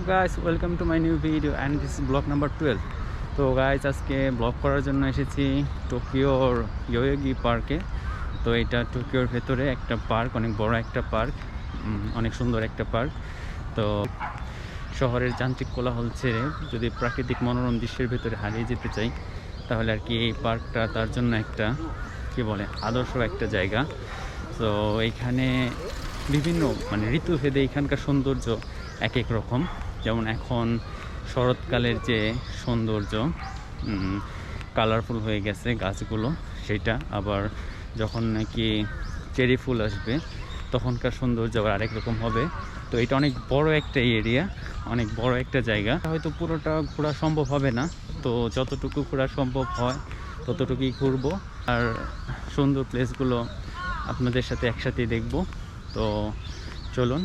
guys, welcome to my new video and this is vlog number 12. তো guys আজকে blog করার জন্য এসেছি টোকিওর ইয়োয়োগি পার্কে। তো এটা টোকিওর ভেতরে একটা পার্ক, অনেক বড় একটা পার্ক, অনেক সুন্দর একটা পার্ক। তো শহরের যান্ত্রিক কোলাহল ছেড়ে যদি প্রাকৃতিক মনোরম দৃশ্যের ভেতরে হারিয়ে যেতে চাই তাহলে আর কি এই পার্কটা তার জন্য একটা আদর্শ একটা জায়গা। তো এইখানে বিভিন্ন ঋতুভেদে এখানকার সৌন্দর্য এক এক রকম। যেমন এখন শরৎকালের যে সৌন্দর্য, কালারফুল হয়ে গেছে গাছগুলো, সেটা আবার যখন নাকি চেরি ফুল আসবে তখনকার সৌন্দর্য আবার আরেক রকম হবে। তো এটা অনেক বড় একটা এরিয়া, অনেক বড় একটা জায়গা, হয়তো পুরোটা ঘোরা সম্ভব হবে না। তো যতটুকু ঘোরা সম্ভব হয় ততটুকুই ঘুরবো আর সুন্দর প্লেসগুলো আপনাদের সাথে একসাথেই দেখব। তো চলুন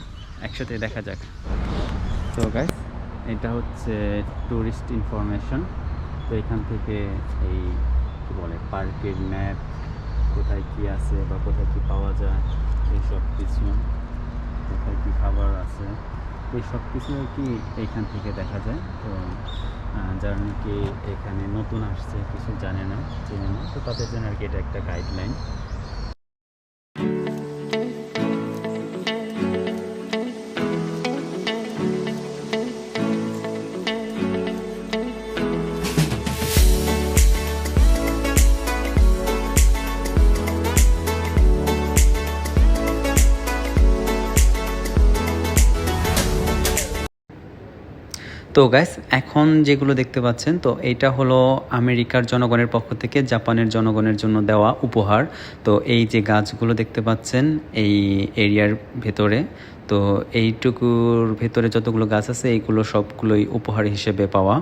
একসাথে দেখা যাক। তো গাইস, এটা হচ্ছে ট্যুরিস্ট ইনফরমেশন। তো এখান থেকে এই পার্কের ম্যাপ, কোথায় কি আছে বা কোথায় কি পাওয়া যায়, এইসব কিছু, কোথায় কি খাবার আছে, এই সব কিছু আর কি এইখান থেকে দেখা যায়। তো যারা নাকি এখানে নতুন আসছে, কিছু জানে না, চেনে না, তো তাদের জন্য আর কি এটা একটা গাইডলাইন। তো গাইস, এখন যেগুলো দেখতে পাচ্ছেন, তো এইটা হলো আমেরিকার জনগণের পক্ষ থেকে জাপানের জনগণের জন্য দেওয়া উপহার। তো এই যে গাছগুলো দেখতে পাচ্ছেন এই এরিয়ার ভেতরে, তো এইটুকুর ভেতরে যতগুলো গাছ আছে এইগুলো সবগুলোই উপহার হিসেবে পাওয়া।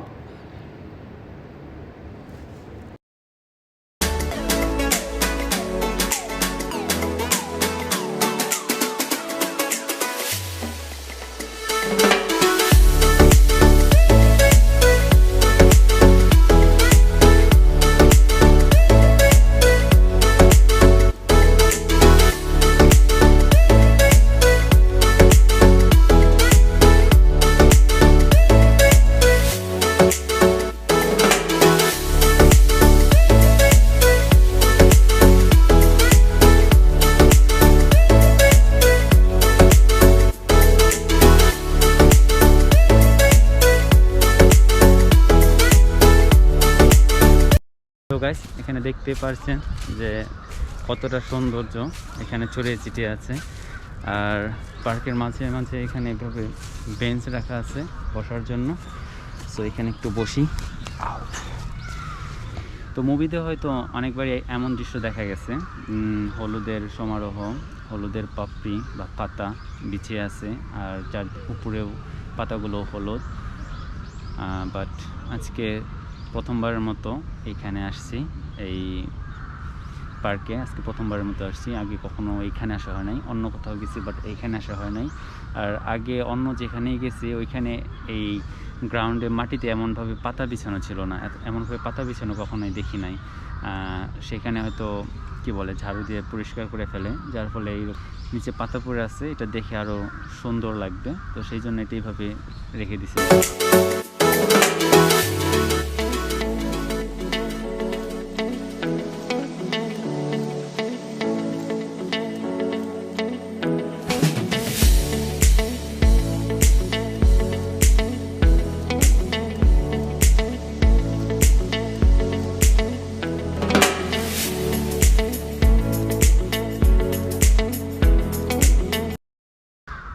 তো গাইস, এখানে দেখতে পাচ্ছেন যে কতটা সৌন্দর্য এখানে ছড়িয়ে ছিটিয়ে আছে। আর পার্কের মাঝে মাঝে এখানে এভাবে বেঞ্চ রাখা আছে বসার জন্য। সো এখানে একটু বসি। তো মুভিতে হয়তো অনেকবারই এমন দৃশ্য দেখা গেছে, হলুদের সমারোহ, হলুদের পাপড়ি বা পাতা বিছিয়ে আছে, আর যার উপরেও পাতাগুলো হলুদ। বাট আজকে প্রথমবারের মতো এইখানে আসছি, এই পার্কে আজকে প্রথমবারের মতো আসছি। আগে কখনো এইখানে আসা হয় নাই, অন্য কোথাও গেছি বাট এইখানে আসা হয় নাই। আর আগে অন্য যেখানেই গেছি ওইখানে এই গ্রাউন্ডে মাটিতে এমনভাবে পাতা বিছানো ছিল না, এমনভাবে পাতা বিছানো কখনোই দেখি নাই। সেখানে হয়তো ঝাড়ু দিয়ে পরিষ্কার করে ফেলে, যার ফলে এই নিচে পাতা পড়ে আছে, এটা দেখে আরও সুন্দর লাগবে। তো সেই জন্য এটা এইভাবে রেখে দিছে।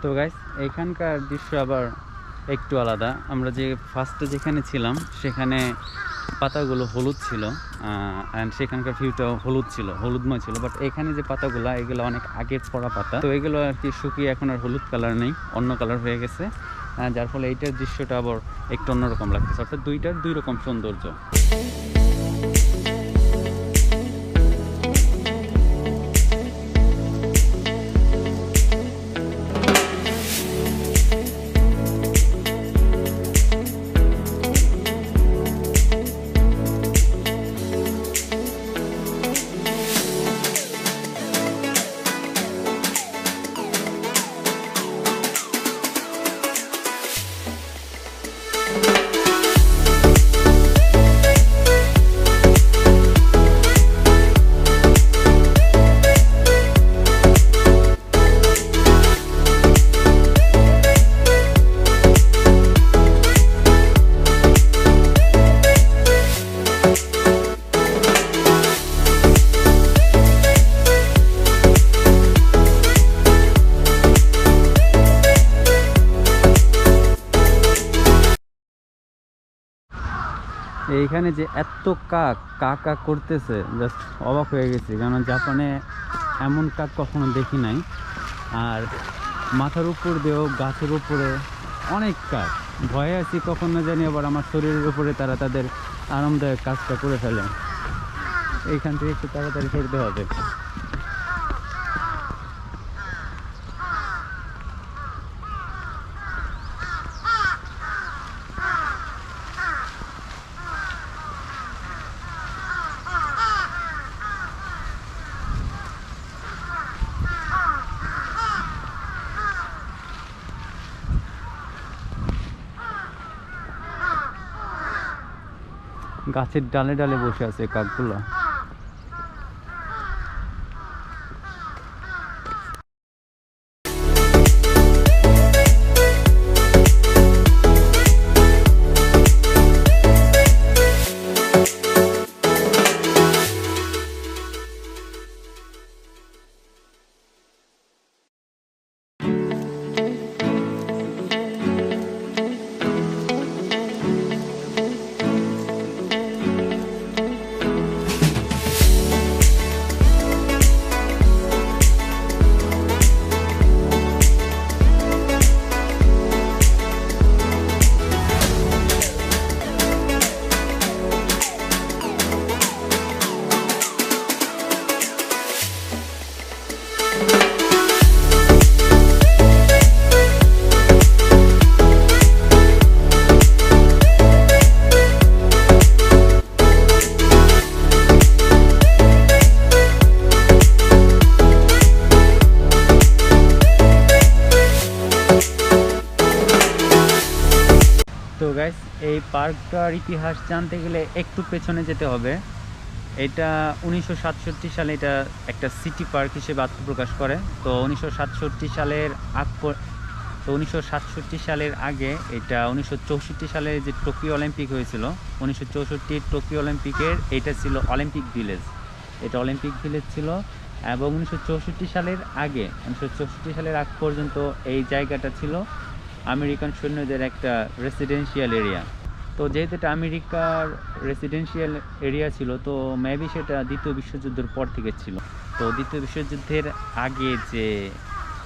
তো গাইস, এখানকার দৃশ্য আবার একটু আলাদা। আমরা যে ফার্স্টে যেখানে ছিলাম সেখানে পাতাগুলো হলুদ ছিল, অ্যান্ড সেখানকার ভিউটাও হলুদময় ছিল। বাট এখানে যে পাতাগুলো, এগুলো অনেক আগের পড়া পাতা, তো এগুলো আর কি শুকিয়ে এখন আর হলুদ কালার নেই, অন্য কালার হয়ে গেছে। যার ফলে এইটার দৃশ্যটা আবার একটু অন্যরকম লাগতেছে। অর্থাৎ দুইটার দুই রকম সৌন্দর্য। এইখানে যে এত কাক কা করতেছে, জাস্ট অবাক হয়ে গেছি, কারণ জাপানে এমন কাক কখনো দেখি নাই। আর মাথার উপর দিয়েও গাছের উপরে অনেক কাক, ভয়ে আছি কখন না জানি আবার আমার শরীরের উপরে তারা তাদের আরামদায়ক কাজটা করে ফেলে। এইখান থেকে একটু তাড়াতাড়ি সরতে হবে। গাছের ডালে ডালে বসে আছে কাকগুলো। তো গাইস, এই পার্কটার ইতিহাস জানতে গেলে একটু পেছনে যেতে হবে। এটা 1967 সালে এটা একটা সিটি পার্ক হিসেবে আত্মপ্রকাশ করে। তো 1967 সালের তো 1967 সালের আগে এটা 1964 সালে যে টোকিও অলিম্পিক হয়েছিল, 1964 টোকিও অলিম্পিকের এটা ছিল অলিম্পিক ভিলেজ। এটা অলিম্পিক ভিলেজ ছিল। এবং 1964 সালের আগে, 1964 সালের আগ পর্যন্ত এই জায়গাটা ছিল আমেরিকান সৈন্যদের একটা রেসিডেন্সিয়াল এরিয়া। তো যেহেতু এটা আমেরিকার রেসিডেন্সিয়াল এরিয়া ছিল, তো মেবি সেটা দ্বিতীয় বিশ্বযুদ্ধের পর থেকে ছিল। তো দ্বিতীয় বিশ্বযুদ্ধের আগে যে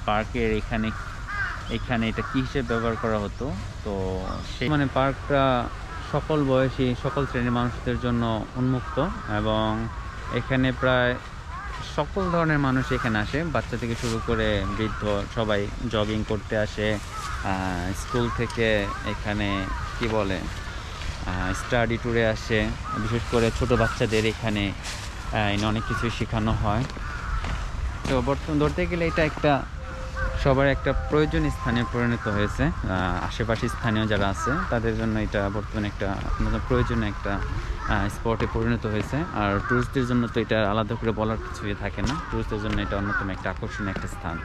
পার্কের এখানে এটা কী হিসেবে ব্যবহার করা হতো, তো সেই মানে পার্কটা সকল বয়সী সকল শ্রেণীর মানুষদের জন্য উন্মুক্ত। এবং এখানে প্রায় সকল ধরনের মানুষ এখানে আসে, বাচ্চা থেকে শুরু করে বৃদ্ধ সবাই জগিং করতে আসে। স্কুল থেকে এখানে কি বলে স্টাডি ট্যুরে আসে, বিশেষ করে ছোট বাচ্চাদের এখানে অনেক কিছু শেখানো হয়। তো বর্তমান ধরতে গেলে এটা একটা সবার একটা প্রয়োজনীয় স্থানে পরিণত হয়েছে। আশেপাশে স্থানীয় যারা আছে তাদের জন্য এটা বর্তমানে একটা প্রয়োজনীয় একটা স্পটে পরিণত হয়েছে। আর টুরিস্টদের জন্য তো এটা আলাদা করে বলার কিছুই থাকে না, টুরিস্টদের জন্য এটা অন্যতম একটা আকর্ষণীয় একটা স্থান।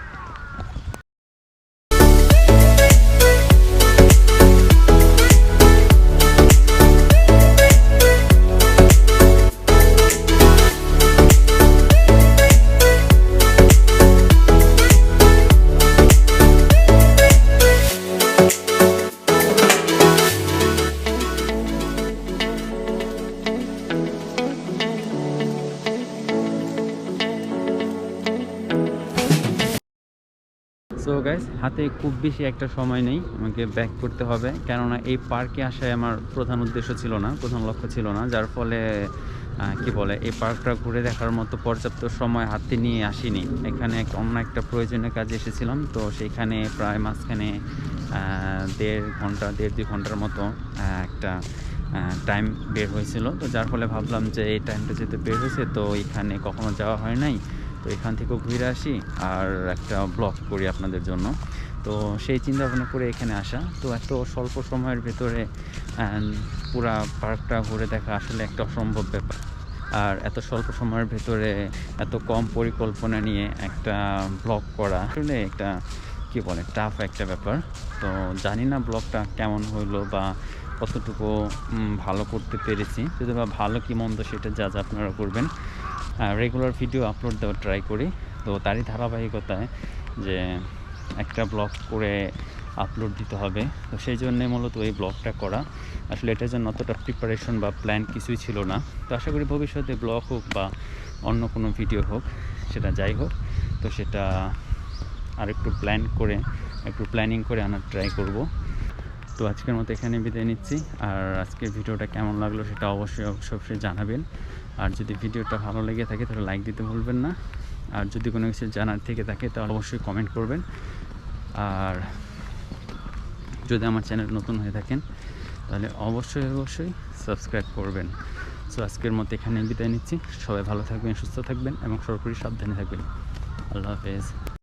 সো গাইস, হাতে খুব বেশি একটা সময় নেই, আমাকে ব্যাক করতে হবে, কেননা এই পার্কে আসায় আমার প্রধান উদ্দেশ্য ছিল না, প্রধান লক্ষ্য ছিল না, যার ফলে কি বলে এই পার্কটা ঘুরে দেখার মতো পর্যাপ্ত সময় হাতে নিয়ে আসিনি। এখানে অন্য একটা প্রয়োজনীয় কাজে এসেছিলাম, তো সেইখানে প্রায় মাঝখানে 1.5 ঘন্টার মতো একটা টাইম বের হয়েছিল। তো যার ফলে ভাবলাম যে এই টাইমটা যেহেতু বের হয়েছে, তো এখানে কখনো যাওয়া হয় নাই, তো এখান থেকেও ঘুরে আসি আর একটা ব্লগ করি আপনাদের জন্য। তো সেই চিন্তা ভাবনা করে এখানে আসা। তো এত স্বল্প সময়ের ভেতরে পুরা পার্কটা ঘুরে দেখা আসলে একটা অসম্ভব ব্যাপার। আর এত স্বল্প সময়ের ভেতরে এত কম পরিকল্পনা নিয়ে একটা ব্লগ করা আসলে একটা কি বলে টাফ একটা ব্যাপার। তো জানি না ব্লগটা কেমন হইলো বা কতটুকু ভালো করতে পেরেছি, যদি বা ভালো কি মন্দ সেটা যা আপনারা করবেন। রেগুলার ভিডিও আপলোড দেওয়ার ট্রাই করি, তো তারই ধারাবাহিকতায় যে একটা ব্লগ করে আপলোড দিতে হবে। তো সেই জন্যে মূলত এই ব্লগটা করা। আসলে এটার জন্য অতটা প্রিপারেশন বা প্ল্যান কিছুই ছিল না। তো আশা করি ভবিষ্যতে ব্লগ হোক বা অন্য কোনো ভিডিও হোক, সেটা যাই হোক, তো সেটা আরেকটু প্ল্যানিং করে আনার ট্রাই করব। তো আজকের মতো এখানে বিদায় নিচ্ছি। আর আজকের ভিডিওটা কেমন লাগলো সেটা অবশ্যই জানাবেন। আর যদি ভিডিওটা ভালো লেগে থাকে তাহলে লাইক দিতে ভুলবেন না। আর যদি কোনো কিছু জানার থেকে থাকে তাহলে অবশ্যই কমেন্ট করবেন। আর যদি আমার চ্যানেল নতুন হয়ে থাকেন তাহলে অবশ্যই সাবস্ক্রাইব করবেন। সো আজকের মতো এখানে বিদায় নিচ্ছি। সবাই ভালো থাকবেন, সুস্থ থাকবেন এবং সর্বোপরি সাবধানে থাকবেন। আল্লাহ হাফেজ।